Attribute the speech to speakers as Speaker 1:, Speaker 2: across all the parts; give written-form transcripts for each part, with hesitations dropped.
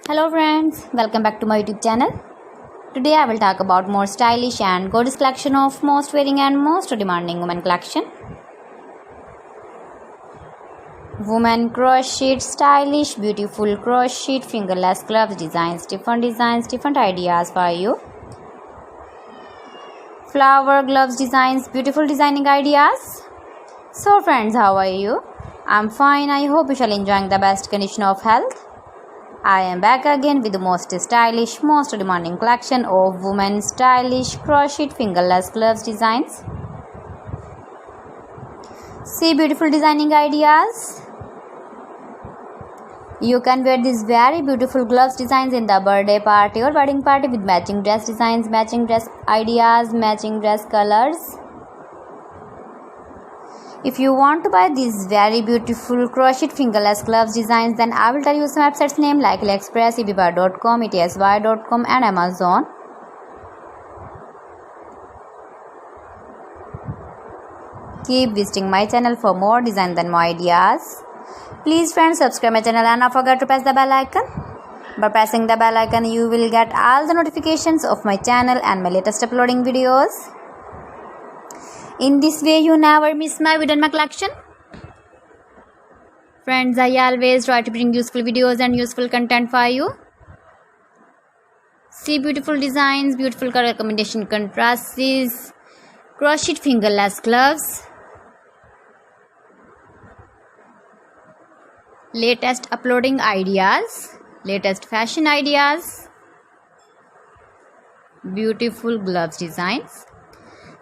Speaker 1: Hello friends, welcome back to my YouTube channel. Today I will talk about more stylish and gorgeous collection of most wearing and most demanding women collection. Women crochet, stylish, beautiful crochet, fingerless gloves designs, different ideas for you. Flower gloves designs, beautiful designing ideas. So friends, how are you? I'm fine. I hope you shall enjoying the best condition of health. I am back again with the most stylish, most demanding collection of women's stylish crochet fingerless gloves designs. See beautiful designing ideas. You can wear these very beautiful gloves designs in the birthday party or wedding party with matching dress designs, matching dress ideas, matching dress colors. If you want to buy these very beautiful crochet fingerless gloves designs, then I will tell you some websites name like AliExpress, eBay.com, etsy.com and Amazon. Keep visiting my channel for more designs and more ideas. Please friends, subscribe my channel and don't forget to press the bell icon. By pressing the bell icon, you will get all the notifications of my channel and my latest uploading videos. In this way, you never miss my video and my collection. Friends, I always try to bring useful videos and useful content for you. See beautiful designs, beautiful color combination contrasts, crochet fingerless gloves, latest uploading ideas, latest fashion ideas, beautiful gloves designs.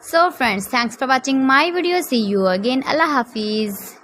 Speaker 1: So friends, thanks for watching my video. See you again. Allah Hafiz.